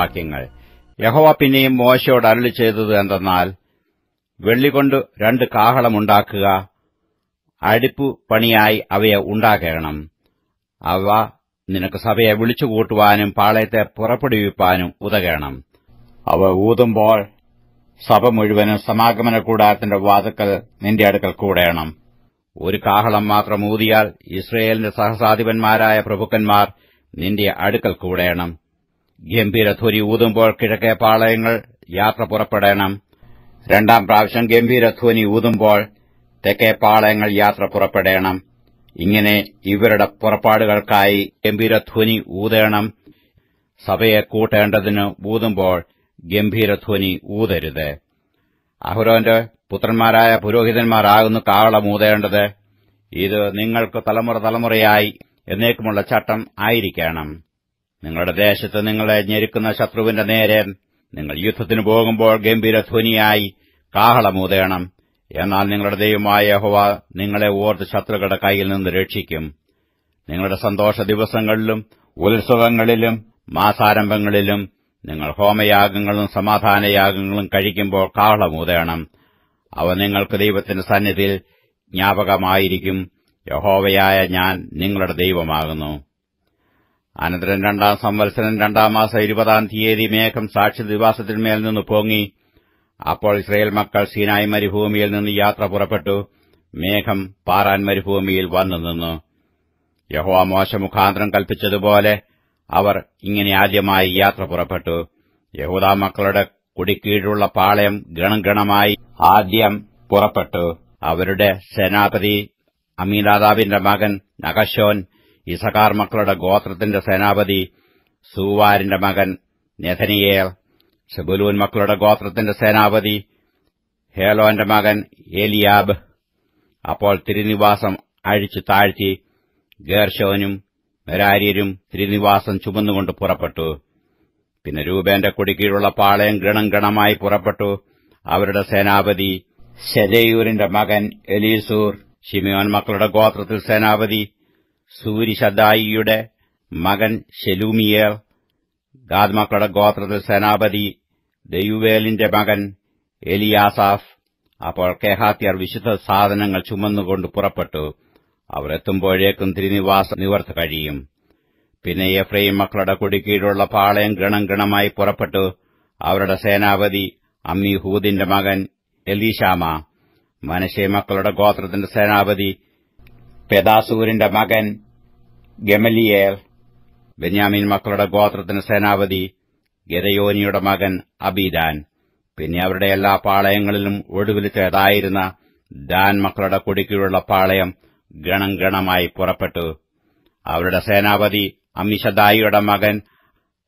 വാക്യങ്ങൾ. യഹോവ പിന്നെയും മോശയോട് അരുളിച്ചെയ്തത് എന്തെന്നാൽ, വെള്ളികൊണ്ട് 2 കാഹളമുണ്ടാക്കുക, അടിപ്പു പണിയായി അവയെ ഉണ്ടാക്കണം. അവ നിനക്ക് സഭയെ വിളിച്ചുകൂട്ടുവാനും പാളയത്തെ പുറപ്പെടുവിപ്പാനും ഉതകണം. അവ ഊതുമ്പോൾ സഭ മുഴുവനും സമാഗമന കൂടാരത്തിന്റെ വാതിൽക്കൽ നിന്റെ അടുക്കൽ കൂടേണം. 1 കാഹളം മാത്രം ഊതിയാൽ ഇസ്രയേലിന്റെ സഹസാധിപന്മാരായ പ്രഭുക്കന്മാർ നിന്റെ അടുക്കൽ കൂടേണം. ഗംഭീരധ്വനി ഊതുമ്പോൾ കിഴക്കേ പാളയങ്ങൾ യാത്ര പുറപ്പെടണം. 2 പ്രാവശ്യം ഗംഭീരധ്വനി ഊതുമ്പോൾ തെക്കേ പാളയങ്ങൾ യാത്ര പുറപ്പെടണം. ഇങ്ങനെ ഇവരുടെ പുറപ്പാടുകൾക്കായി ഗംഭീരധ്വനി ഊതേണം. സഭയെ കൂട്ടേണ്ടതിന് ഊതുമ്പോൾ ഗംഭീരധ്വനി ഊതരുത്. അഹരോന്റെ പുത്രന്മാരായ പുരോഹിതന്മാരാകുന്നു കാഹളം ഊതേണ്ടത്. ഇത് നിങ്ങൾക്ക് തലമുറ തലമുറയായി എന്നേക്കുമുള്ള ചട്ടം ആയിരിക്കണം. നിങ്ങളുടെ ദേശത്ത് നിങ്ങളെ ഞെരുക്കുന്ന ശത്രുവിന്റെ നേരെ നിങ്ങൾ യുദ്ധത്തിന് പോകുമ്പോൾ ഗംഭീരധ്വനിയായി കാഹളമൂതേണം. എന്നാൽ നിങ്ങളുടെ ദൈവമായ യഹോവ നിങ്ങളെ ഓർത്ത് ശത്രുക്കളുടെ കൈയിൽ നിന്ന് രക്ഷിക്കും. നിങ്ങളുടെ സന്തോഷ ദിവസങ്ങളിലും ഉത്സവങ്ങളിലും മാസാരംഭങ്ങളിലും നിങ്ങൾ ഹോമയാഗങ്ങളും സമാധാനയാഗങ്ങളും കഴിക്കുമ്പോൾ കാഹളമൂതേണം. അവ നിങ്ങൾക്ക് ദൈവത്തിന്റെ സന്നിധിയിൽ ജ്ഞാപകമായിരിക്കും. യഹോവയായ ഞാൻ നിങ്ങളുടെ ദൈവമാകുന്നു. അനന്തരം 2 സംവത്സരം 2 മാസം 20 തീയതി മേഘം സാക്ഷി നിവാസത്തിന്മേൽ നിന്ന് പൊങ്ങി. അപ്പോൾ ഇസ്രായേൽ മക്കൾ സീനായി മരുഭൂമിയിൽ നിന്ന് യാത്ര പുറപ്പെട്ടു. മേഘം പാറാൻ മരുഭൂമിയിൽ വന്നു നിന്നു. യഹോവ മോശെ മുഖാന്തരം കൽപ്പിച്ചതുപോലെ അവർ ഇങ്ങനെ ആദ്യമായി യാത്ര പുറപ്പെട്ടു. യഹൂദാ മക്കളുടെ കുടിക്കീഴുള്ള പാളയം ഗണഗണമായി ആദ്യം പുറപ്പെട്ടു. അവരുടെ സേനാപതി അമീനാദാബിന്റെ മകൻ നഹശോൻ. ഇസഖാർ മക്കളുടെ ഗോത്രത്തിന്റെ സേനാപതി സൂവാരിന്റെ മകൻ നെഥനിയേൽ. സെബൂലൂൻ മക്കളുടെ ഗോത്രത്തിന്റെ സേനാപതി ഹേലോന്റെ മകൻ ഏലിയാബ്. അപ്പോൾ തിരുനിവാസം അഴിച്ചു താഴ്ത്തി ഗേർശോനും മെരാര്യരും തിരുനിവാസം ചുമന്നുകൊണ്ട് പുറപ്പെട്ടു. പിന്നെ രൂബേന്റെ കുടിക്കീഴുള്ള പാളയം ഗണഗണമായി പുറപ്പെട്ടു. അവരുടെ സേനാപതി ശെദേയൂരിന്റെ മകൻ എലീസൂർ. ശിമിയോൻ മക്കളുടെ ഗോത്രത്തിൽ സേനാപതി സൂരിശദ്ദായിയുടെ മകൻ ശെലൂമിയേൽ. ഗാദ് മക്കളുടെ ഗോത്രത്തിൽ സേനാപതി ദെയുവേലിന്റെ മകൻ എലിയാസാഫ്. അപ്പോൾ കെഹാത്യർ വിശുദ്ധ സാധനങ്ങൾ ചുമന്നുകൊണ്ട് പുറപ്പെട്ടു. അവർ എത്തുമ്പോഴേക്കും തിരുനിവാസം നിവർത്ത് കഴിയും. പിന്നെ എഫ്രയീം മക്കളുടെ കുടിക്കീഴുള്ള പാളയം ഗണഗണമായി പുറപ്പെട്ടു. അവരുടെ സേനാപതി അമ്മീഹൂദിന്റെ മകൻ എലീശാമ. മനശ്ശെ മക്കളുടെ ഗോത്രത്തിന്റെ സേനാപതി പെദാസൂരിന്റെ മകൻ ഗമലിയേൽ. ബെന്യാമീൻ മക്കളുടെ ഗോത്രത്തിന്റെ സേനാപതി ഗെദയോനിയുടെ മകൻ അബീദാൻ. പിന്നെ അവരുടെ എല്ലാ പാളയങ്ങളിലും ഒടുവിലത്തേതായിരുന്ന ദാൻ മക്കളുടെ കുടിക്കീഴുള്ള പാളയം ഗണഗണമായി പുറപ്പെട്ടു. അവരുടെ സേനാപതി അമ്മിശദായിയുടെ മകൻ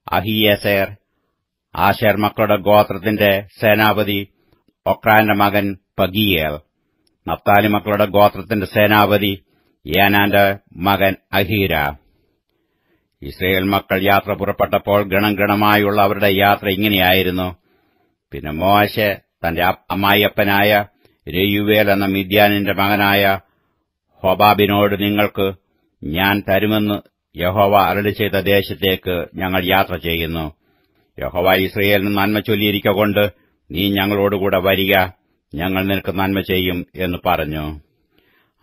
അഹിയേസേർ. ആശേർ മക്കളുടെ ഗോത്രത്തിന്റെ സേനാപതി ഒക്രാന്റെ മകൻ പഗീയേൽ. നഫ്താലി മക്കളുടെ ഗോത്രത്തിന്റെ സേനാപതി യാനാന്റെ മകൻ അഹീര. ഇസ്രയേൽ മക്കൾ യാത്ര പുറപ്പെട്ടപ്പോൾ ഗണഗണമായുള്ള അവരുടെ യാത്ര ഇങ്ങനെയായിരുന്നു. പിന്നെ മോശെ തന്റെ അമ്മായിയപ്പനായ രെയുവേൽ എന്ന മിദ്യാനിന്റെ മകനായ ഹോബാബിനോട്, നിങ്ങൾക്ക് ഞാൻ തരുമെന്ന് യഹോവ അരുളിച്ചെയ്ത ദേശത്തേക്ക് ഞങ്ങൾ യാത്ര ചെയ്യുന്നു. യഹോവ ഇസ്രയേലിന് നന്മ ചൊല്ലിയിരിക്കൊണ്ട് നീ ഞങ്ങളോടുകൂടെ വരിക, ഞങ്ങൾ നിനക്ക് നന്മ ചെയ്യും എന്ന് പറഞ്ഞു.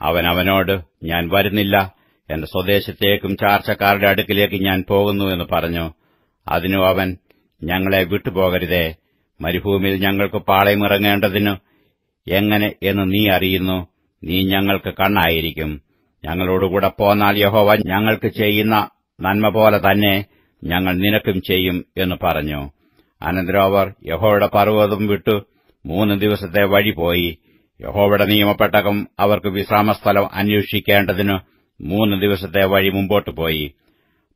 അവൻ അവനോട്, ഞാൻ വരുന്നില്ല, എന്റെ സ്വദേശത്തേക്കും ചാർച്ചക്കാരുടെ അടുക്കിലേക്ക് ഞാൻ പോകുന്നു എന്ന് പറഞ്ഞു. അതിനു അവൻ, ഞങ്ങളെ വിട്ടുപോകരുതേ, മരുഭൂമിയിൽ ഞങ്ങൾക്ക് പാളയമിറങ്ങേണ്ടതിന് എങ്ങനെ എന്ന് നീ അറിയുന്നു. നീ ഞങ്ങൾക്ക് കണ്ണായിരിക്കും. ഞങ്ങളോടുകൂടെ പോന്നാൽ യഹോവ ഞങ്ങൾക്ക് ചെയ്യുന്ന നന്മ പോലെ തന്നെ ഞങ്ങൾ നിനക്കും ചെയ്യും എന്ന് പറഞ്ഞു. അനന്തരം അവർ യഹോവയുടെ പർവ്വതം വിട്ടു 3 ദിവസത്തെ വഴി പോയി. യഹോവയുടെ നിയമപ്പെട്ടകം അവർക്ക് വിശ്രാമസ്ഥലം അന്വേഷിക്കേണ്ടതിന് 3 ദിവസത്തെ വഴി മുമ്പോട്ട് പോയി.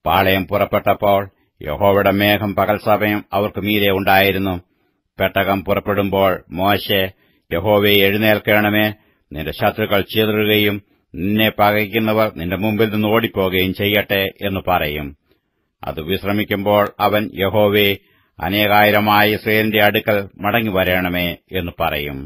പാളയം പുറപ്പെട്ടപ്പോൾ യഹോവയുടെ മേഘം പകൽ സമയം അവർക്ക് മീതെ ഉണ്ടായിരുന്നു. പെട്ടകം പുറപ്പെടുമ്പോൾ മോശെ, യഹോവേ, എഴുന്നേൽക്കണമേ, നിന്റെ ശത്രുക്കൾ ചിതറുകയും നിന്നെ പകയ്ക്കുന്നവർ നിന്റെ മുമ്പിൽ നിന്ന് ഓടിപ്പോകുകയും ചെയ്യട്ടെ എന്ന് പറയും. അത് വിശ്രമിക്കുമ്പോൾ അവൻ, യഹോവേ, അനേകായിരമായ ഇസ്രായേലിന്റെ അടുക്കൽ മടങ്ങി വരണമേ എന്ന് പറയും.